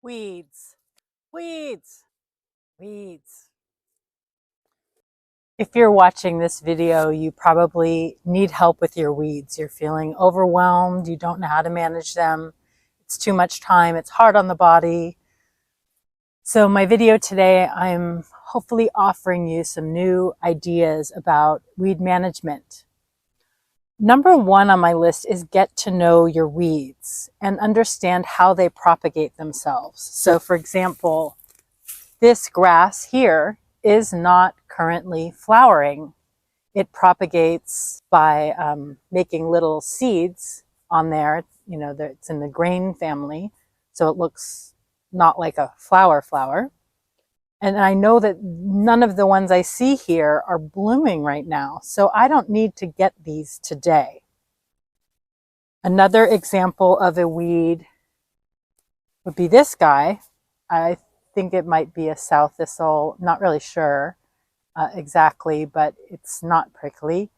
Weeds, weeds, weeds. If you're watching this video, you probably need help with your weeds. You're feeling overwhelmed. You don't know how to manage them. It's too much time. It's hard on the body. So my video today, I'm hopefully offering you some new ideas about weed management. Number one on my list is get to know your weeds and understand how they propagate themselves. So for example, this grass here is not currently flowering. It propagates by making little seeds on there. You know, it's in the grain family, so it looks not like a flower. And I know that none of the ones I see here are blooming right now, so I don't need to get these today. Another example of a weed would be this guy. I think it might be a sow thistle, not really sure exactly, but it's not prickly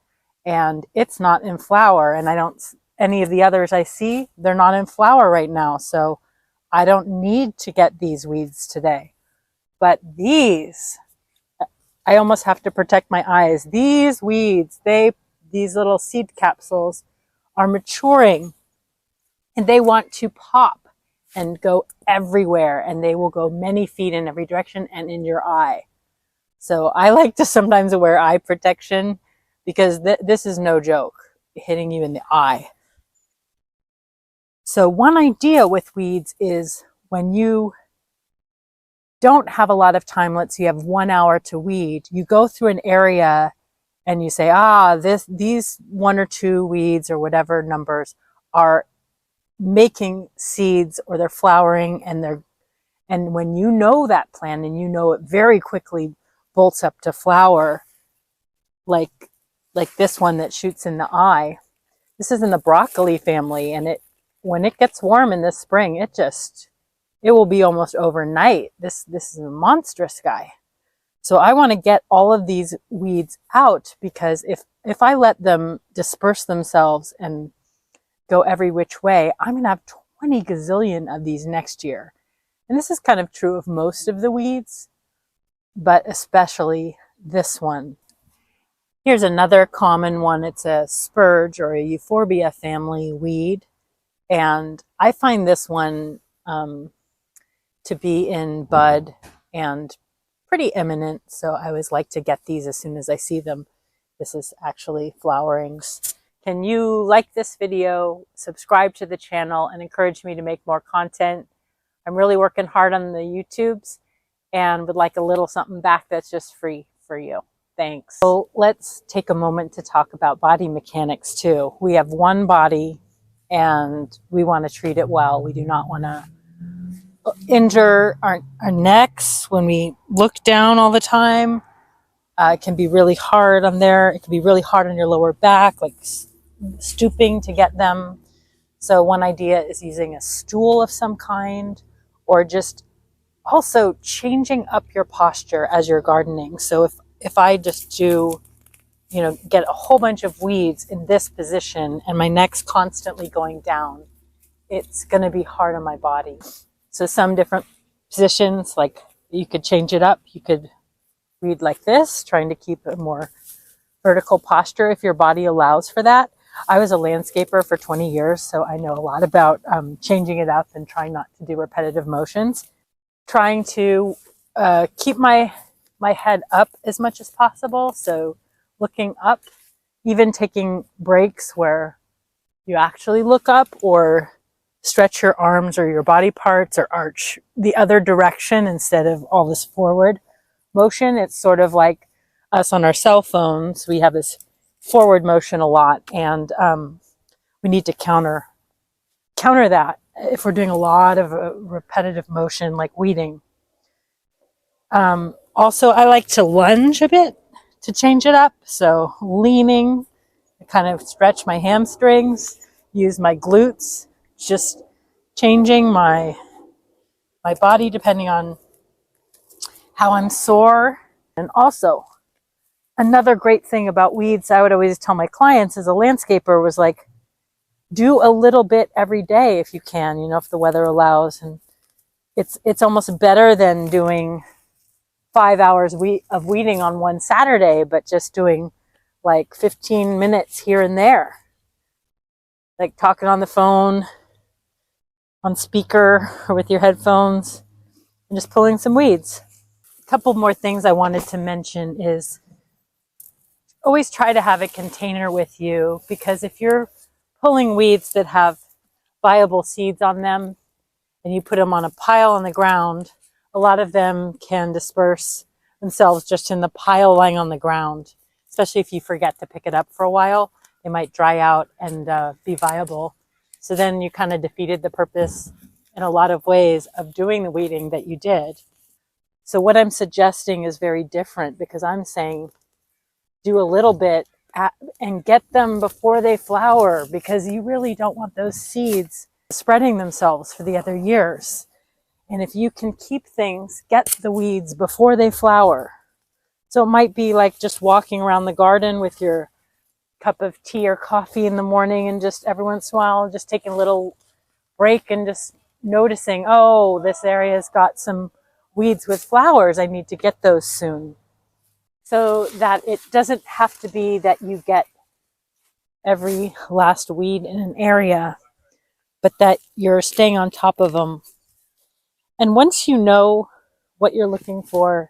and it's not in flower. And any of the others I see, they're not in flower right now. So I don't need to get these weeds today. But these, I almost have to protect my eyes. These weeds, these little seed capsules are maturing and they want to pop and go everywhere, and they will go many feet in every direction and in your eye. So I like to sometimes wear eye protection because this is no joke, hitting you in the eye. So one idea with weeds is when you don't have a lot of time, let's say you have 1 hour to weed, you go through an area and you say, these one or two weeds or whatever numbers are making seeds or they're flowering, and when you know that plant and you know it very quickly bolts up to flower, like this one that shoots in the eye. This is in the broccoli family, and when it gets warm in the spring, it will be almost overnight. This is a monstrous guy. So I want to get all of these weeds out, because if I let them disperse themselves and go every which way, I'm going to have 20 gazillion of these next year. And this is kind of true of most of the weeds, but especially this one. Here's another common one. It's a spurge or a euphorbia family weed. And I find this one to be in bud and pretty imminent. So I always like to get these as soon as I see them. This is actually flowering. Can you like this video, subscribe to the channel, and encourage me to make more content? I'm really working hard on the YouTubes and would like a little something back that's just free for you. Thanks. So let's take a moment to talk about body mechanics too. We have one body and we want to treat it well. We do not want to injure our necks when we look down all the time. It can be really hard on there. It can be really hard on your lower back, like stooping to get them. So one idea is using a stool of some kind, or just also changing up your posture as you're gardening. So if I just do, get a whole bunch of weeds in this position and my neck's constantly going down, it's going to be hard on my body. So some different positions, like you could change it up. You could weed like this, trying to keep a more vertical posture if your body allows for that. I was a landscaper for 20 years, so I know a lot about changing it up and trying not to do repetitive motions. Trying to keep my head up as much as possible, so looking up, even taking breaks where you actually look up or stretch your arms or your body parts or arch the other direction instead of all this forward motion. It's sort of like us on our cell phones. We have this forward motion a lot, and we need to counter that if we're doing a lot of repetitive motion like weeding. Also, I like to lunge a bit to change it up. So leaning, I kind of stretch my hamstrings, use my glutes, just changing my body depending on how I'm sore. And also, another great thing about weeds, I would always tell my clients as a landscaper, was like, do a little bit every day if you can, if the weather allows. And it's almost better than doing 5 hours of weeding on one Saturday, but just doing like 15 minutes here and there, like talking on the phone, on speaker, or with your headphones, and just pulling some weeds. A couple more things I wanted to mention is always try to have a container with you, because if you're pulling weeds that have viable seeds on them and you put them on a pile on the ground, a lot of them can disperse themselves just in the pile lying on the ground, especially if you forget to pick it up for a while. They might dry out and be viable. So then you kind of defeated the purpose in a lot of ways of doing the weeding that you did. So what I'm suggesting is very different, because I'm saying do a little bit and get them before they flower, because you really don't want those seeds spreading themselves for the other years. And if you can keep things, get the weeds before they flower. So it might be like just walking around the garden with your cup of tea or coffee in the morning, and just every once in a while just taking a little break and just noticing, oh, this area's got some weeds with flowers. I need to get those soon. So that it doesn't have to be that you get every last weed in an area, but that you're staying on top of them. And once you know what you're looking for,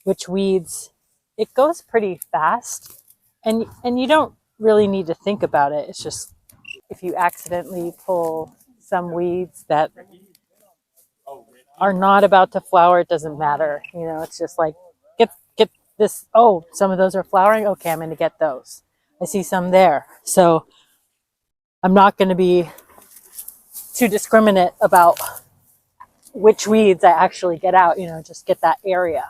which weeds, it goes pretty fast, and you don't really need to think about it. It's just if you accidentally pull some weeds that are not about to flower, it doesn't matter. You know, it's just like get this. Oh, some of those are flowering. Okay, I'm going to get those. I see some there. So I'm not going to be too discriminate about which weeds I actually get out. You know, just get that area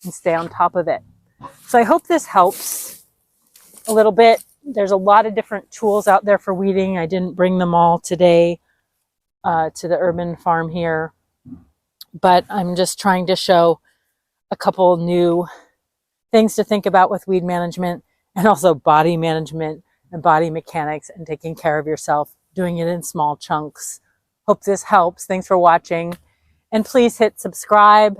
and stay on top of it. So I hope this helps a little bit. There's a lot of different tools out there for weeding. I didn't bring them all today to the urban farm here, but I'm just trying to show a couple new things to think about with weed management, and also body management and body mechanics and taking care of yourself, doing it in small chunks. Hope this helps. Thanks for watching. And please hit subscribe,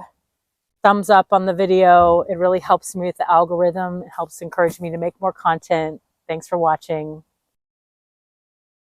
thumbs up on the video. It really helps me with the algorithm. It helps encourage me to make more content. Thanks for watching.